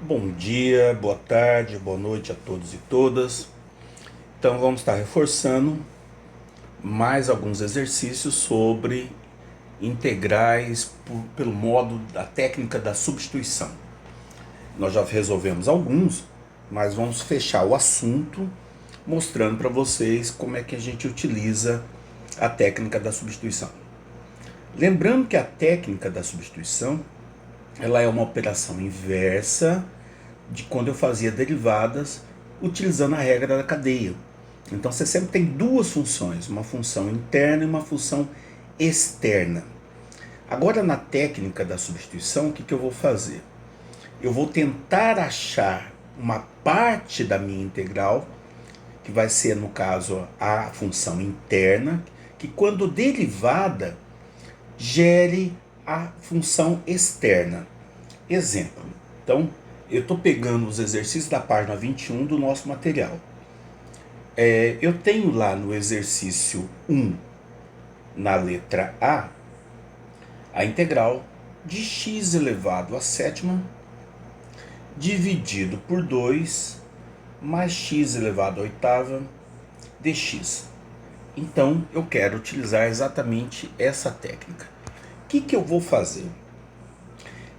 Bom dia, boa tarde, boa noite a todos e todas. Então vamos estar reforçando mais alguns exercícios sobre integrais pelo modo da técnica da substituição. Nós já resolvemos alguns, mas vamos fechar o assunto mostrando para vocês como é que a gente utiliza a técnica da substituição. Lembrando que a técnica da substituição ela é uma operação inversa de quando eu fazia derivadas utilizando a regra da cadeia. Então você sempre tem duas funções, uma função interna e uma função externa. Agora na técnica da substituição, o que eu vou fazer? Eu vou tentar achar uma parte da minha integral, que vai ser no caso a função interna, que quando derivada gere a função externa. Exemplo, então eu estou pegando os exercícios da página 21 do nosso material. Eu tenho lá no exercício 1, na letra a integral de x elevado à sétima dividido por 2 mais x elevado à oitava dx. Então eu quero utilizar exatamente essa técnica. O que eu vou fazer?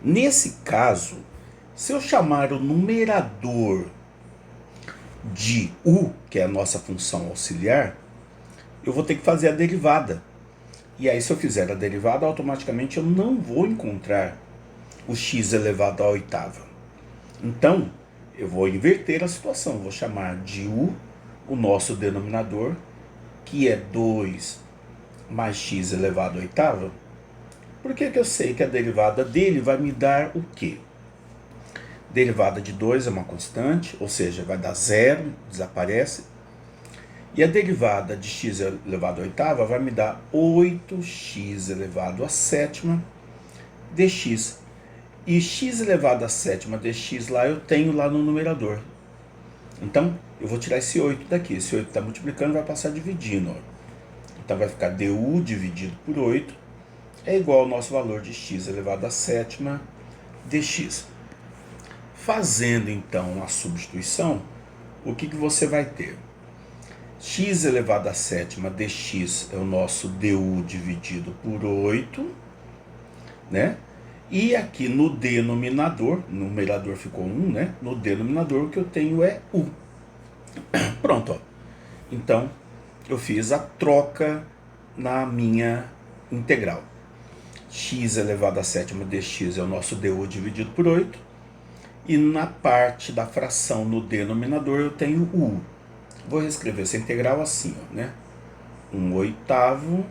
Nesse caso, se eu chamar o numerador de u, que é a nossa função auxiliar, eu vou ter que fazer a derivada. E aí, se eu fizer a derivada, automaticamente eu não vou encontrar o x elevado à oitava. Então, eu vou inverter a situação. Vou chamar de u o nosso denominador, que é 2 mais x elevado à oitava. Por que eu sei que a derivada dele vai me dar o quê? Derivada de 2 é uma constante, ou seja, vai dar zero, desaparece. E a derivada de x elevado à oitava vai me dar 8x elevado à sétima dx. E x elevado à sétima dx lá eu tenho lá no numerador. Então, eu vou tirar esse 8 daqui. Esse 8 está multiplicando, vai passar dividindo. Ó. Então, vai ficar du dividido por 8 é igual ao nosso valor de x elevado à sétima dx. Fazendo, então, a substituição, o que você vai ter? X elevado à sétima dx é o nosso du dividido por 8, né? E aqui no denominador, no numerador ficou 1, né? No denominador o que eu tenho é u. Pronto, ó. Então, eu fiz a troca na minha integral. X elevado à sétima dx é o nosso du dividido por 8. E na parte da fração no denominador eu tenho u. Vou reescrever essa integral assim, ó, né? 1/8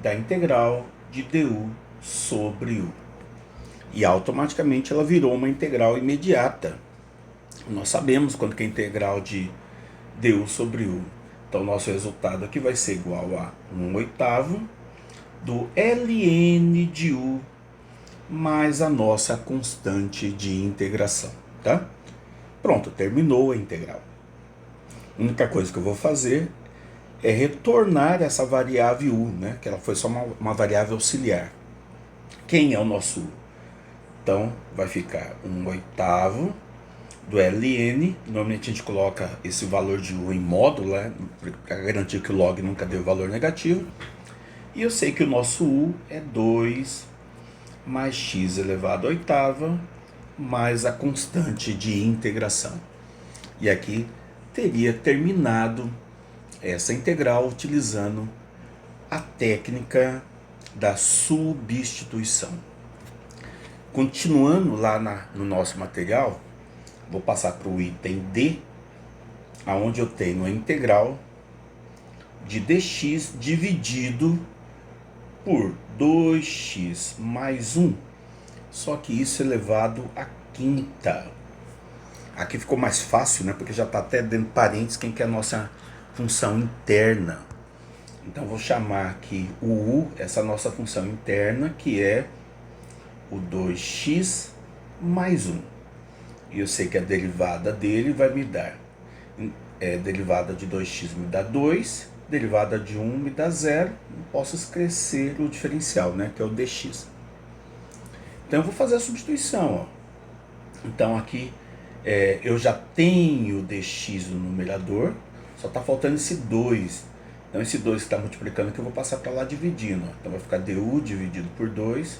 da integral de du sobre u. E automaticamente ela virou uma integral imediata. Nós sabemos quanto que é a integral de du sobre u. Então, nosso resultado aqui vai ser igual a 1/8 do ln de u mais a nossa constante de integração, tá? Pronto, terminou a integral. A única coisa que eu vou fazer é retornar essa variável u, né? Que ela foi só uma variável auxiliar. Quem é o nosso u? Então, vai ficar 1/8 do ln. Normalmente a gente coloca esse valor de u em módulo, né? Para garantir que o log nunca dê o valor negativo. E eu sei que o nosso u é 2 mais x elevado à oitava mais a constante de integração. E aqui teria terminado essa integral utilizando a técnica da substituição. Continuando lá no nosso material, vou passar para o item D, onde eu tenho a integral de dx dividido por 2x mais 1, só que isso elevado à quinta. Aqui ficou mais fácil, né? Porque já está até dentro de parênteses quem que é a nossa função interna. Então, vou chamar aqui o u, essa nossa função interna, que é o 2x mais 1. E eu sei que a derivada dele vai me dar, derivada de 2x me dá 2, derivada de 1 me dá 0, não posso esquecer o diferencial, né, que é o dx. Então eu vou fazer a substituição, ó. Então aqui eu já tenho dx no numerador, só está faltando esse 2. Então esse 2 que está multiplicando que eu vou passar para lá dividindo. Ó. Então vai ficar du dividido por 2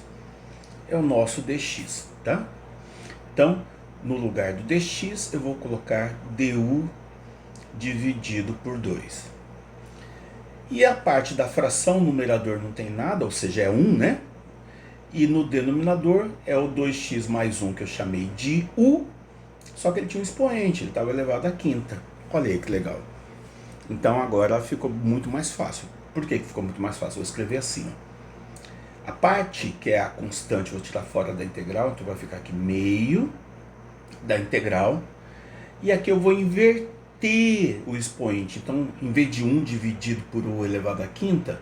é o nosso dx, tá? Então, no lugar do dx, eu vou colocar du dividido por 2. E a parte da fração, o numerador não tem nada, ou seja, é 1, né? E no denominador é o 2x mais 1 que eu chamei de u, só que ele tinha um expoente, ele estava elevado à quinta. Olha aí que legal. Então agora ficou muito mais fácil. Por que ficou muito mais fácil? Eu vou escrever assim, ó. A parte que é a constante, eu vou tirar fora da integral, então vai ficar aqui meio da integral. E aqui eu vou inverter o expoente. Então, em vez de 1 dividido por u elevado à quinta,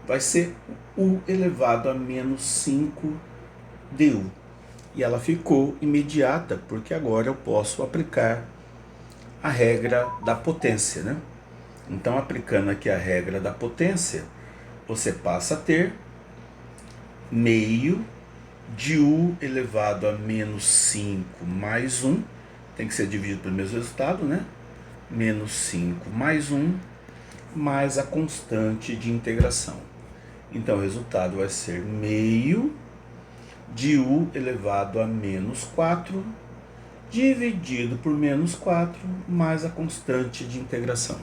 vai ser u elevado a menos 5 du. E ela ficou imediata, porque agora eu posso aplicar a regra da potência, né? Então, aplicando aqui a regra da potência, você passa a ter meio de u elevado a menos 5 mais 1, tem que ser dividido pelo mesmo resultado, né? Menos 5 mais 1, mais a constante de integração. Então, o resultado vai ser meio de u elevado a menos 4, dividido por menos 4, mais a constante de integração.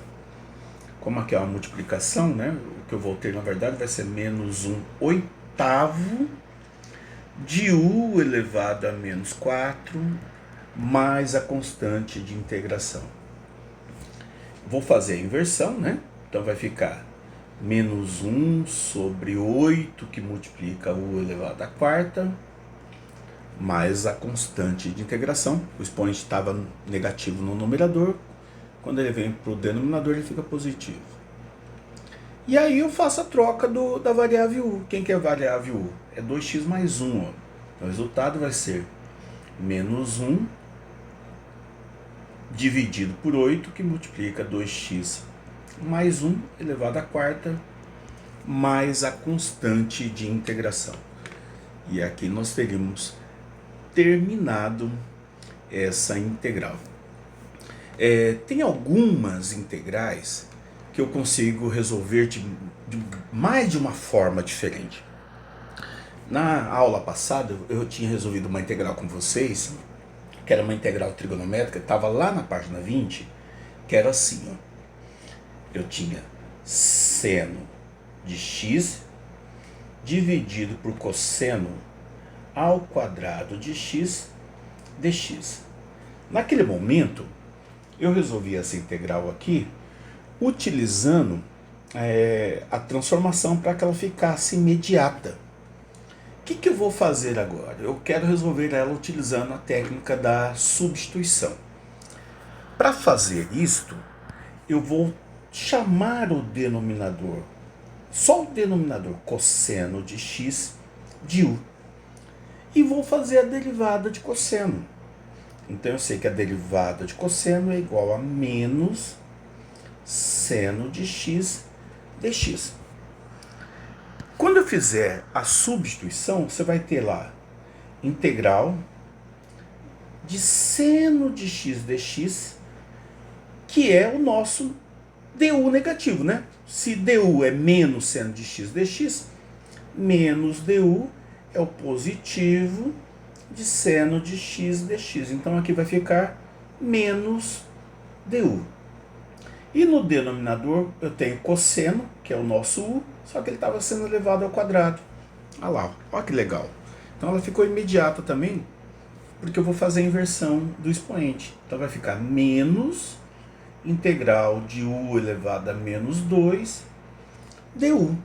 Como aqui é uma multiplicação, né? O que eu vou ter, na verdade, vai ser menos 1 oitavo de u elevado a menos 4, mais a constante de integração. Vou fazer a inversão, né? Então vai ficar menos 1 sobre 8, que multiplica u elevado à quarta, mais a constante de integração. O expoente estava negativo no numerador, quando ele vem para o denominador ele fica positivo. E aí eu faço a troca da variável u. Quem que é a variável u? É 2x mais 1. Ó. Então o resultado vai ser menos 1 dividido por 8, que multiplica 2x mais 1 elevado à quarta, mais a constante de integração. E aqui nós teríamos terminado essa integral. Tem algumas integrais que eu consigo resolver de mais de uma forma diferente. Na aula passada eu tinha resolvido uma integral com vocês, que era uma integral trigonométrica, estava lá na página 20, que era assim, ó. Eu tinha seno de x dividido por cosseno ao quadrado de x dx. Naquele momento, eu resolvi essa integral aqui utilizando a transformação para que ela ficasse imediata. O que eu vou fazer agora? Eu quero resolver ela utilizando a técnica da substituição. Para fazer isto, eu vou chamar o denominador, só o denominador cosseno de x de u, e vou fazer a derivada de cosseno. Então eu sei que a derivada de cosseno é igual a menos seno de x dx. Quando eu fizer a substituição, você vai ter lá integral de seno de x dx, que é o nosso du negativo, né? Se du é menos seno de x dx, menos du é o positivo de seno de x dx. Então aqui vai ficar menos du. E no denominador eu tenho cosseno, que é o nosso u, só que ele estava sendo elevado ao quadrado. Olha lá, olha que legal. Então ela ficou imediata também, porque eu vou fazer a inversão do expoente. Então vai ficar menos integral de u elevado a menos 2 du.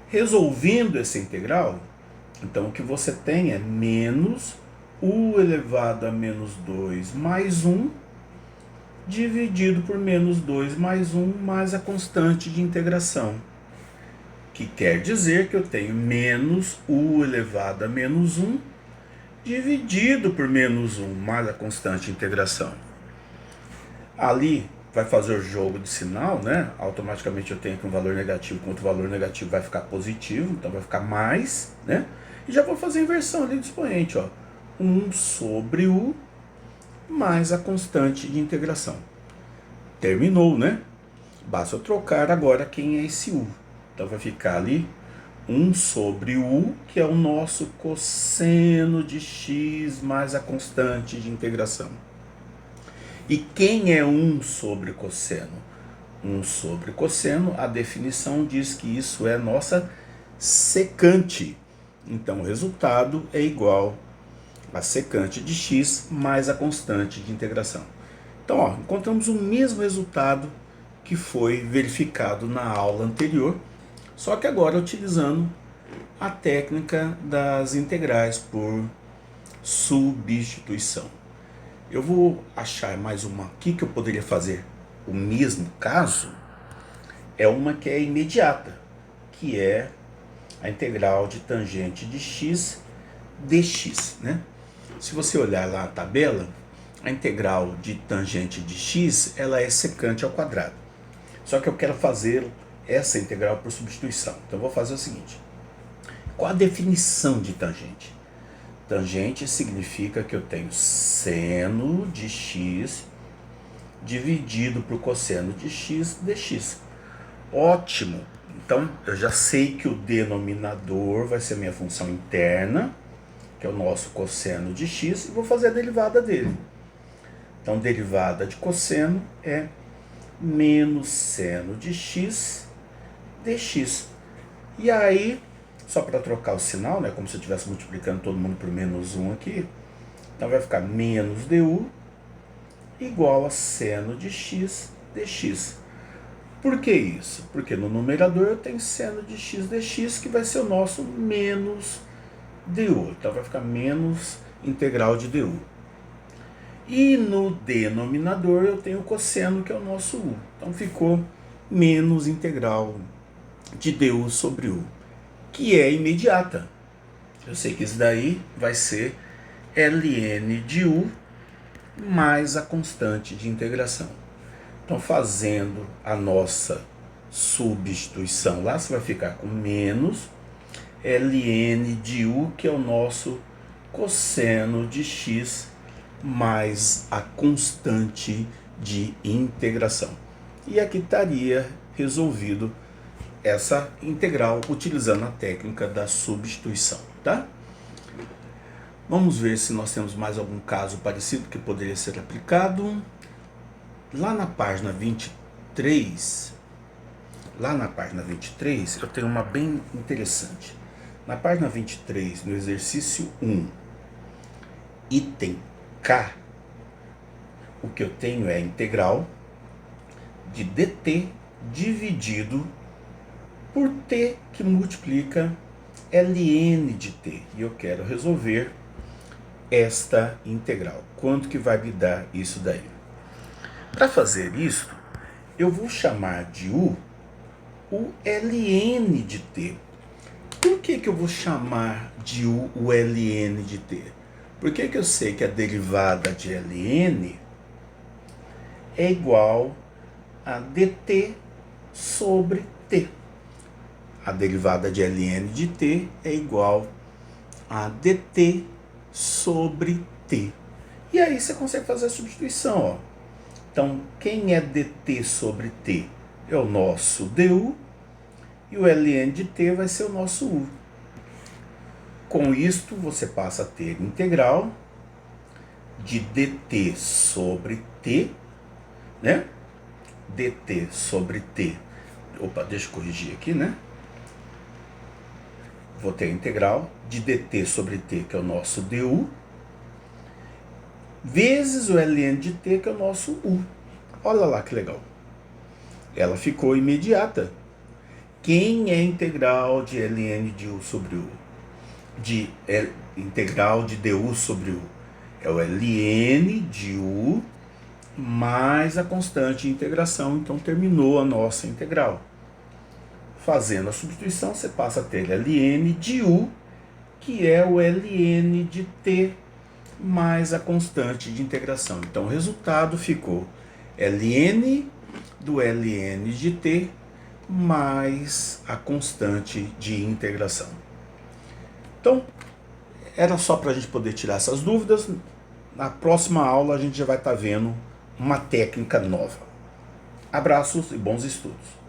Resolvendo essa integral, então o que você tem é menos u elevado a menos 2 mais 1 dividido por menos 2 mais 1 mais a constante de integração, que quer dizer que eu tenho menos u elevado a menos 1 dividido por menos 1 mais a constante de integração. Ali vai fazer o jogo de sinal, né? Automaticamente eu tenho aqui um valor negativo contra o valor negativo vai ficar positivo, então vai ficar mais, né? E já vou fazer a inversão ali do expoente, ó. 1 sobre u mais a constante de integração. Terminou, né? Basta eu trocar agora quem é esse u. Então vai ficar ali 1 sobre u, que é o nosso cosseno de x mais a constante de integração. E quem é 1 sobre cosseno? 1 sobre cosseno, a definição diz que isso é nossa secante. Então o resultado é igual a secante de x mais a constante de integração. Então, ó, encontramos o mesmo resultado que foi verificado na aula anterior, só que agora utilizando a técnica das integrais por substituição. Eu vou achar mais uma aqui que eu poderia fazer o mesmo caso, é uma que é imediata, que é a integral de tangente de x dx, né? Se você olhar lá na tabela, a integral de tangente de x, ela é secante ao quadrado. Só que eu quero fazer essa integral por substituição. Então eu vou fazer o seguinte. Qual a definição de tangente? Tangente significa que eu tenho seno de x dividido por cosseno de x dx. Ótimo! Então eu já sei que o denominador vai ser a minha função interna, que é o nosso cosseno de x, e vou fazer a derivada dele. Então, derivada de cosseno é menos seno de x dx. E aí, só para trocar o sinal, né, como se eu estivesse multiplicando todo mundo por menos 1 aqui, então vai ficar menos du igual a seno de x dx. Por que isso? Porque no numerador eu tenho seno de x dx, que vai ser o nosso menos du. Então vai ficar menos integral de du. E no denominador eu tenho o cosseno, que é o nosso u. Então ficou menos integral de du sobre u, que é imediata. Eu sei que isso daí vai ser ln de u mais a constante de integração. Então, fazendo a nossa substituição lá, você vai ficar com menos ln de u, que é o nosso cosseno de x mais a constante de integração. E aqui estaria resolvido essa integral utilizando a técnica da substituição, tá? Vamos ver se nós temos mais algum caso parecido que poderia ser aplicado. Lá na página 23, eu tenho uma bem interessante. Na página 23, no exercício 1, item K, o que eu tenho é a integral de dt dividido por t que multiplica ln de t. E eu quero resolver esta integral. Quanto que vai me dar isso daí? Para fazer isso, eu vou chamar de u o ln de t. Por que eu vou chamar de u o ln de t? Porque eu sei que a derivada de ln é igual a dt sobre t. A derivada de ln de t é igual a dt sobre t. E aí você consegue fazer a substituição, ó. Então, quem é dt sobre t? É o nosso du, e o ln de t vai ser o nosso u. Com isto, você passa a ter integral de dt sobre t, né? dt sobre t. Opa, deixa eu corrigir aqui, né? Vou ter a integral de dt sobre t, que é o nosso du, vezes o ln de t, que é o nosso u. Olha lá que legal. Ela ficou imediata. Quem é integral de ln de u sobre u? Integral de du sobre u. É o ln de u mais a constante de integração. Então terminou a nossa integral. Fazendo a substituição, você passa a ter ln de u, que é o ln de t mais a constante de integração. Então o resultado ficou ln do ln de t mais a constante de integração. Então, era só para a gente poder tirar essas dúvidas. Na próxima aula a gente já vai estar vendo uma técnica nova. Abraços e bons estudos.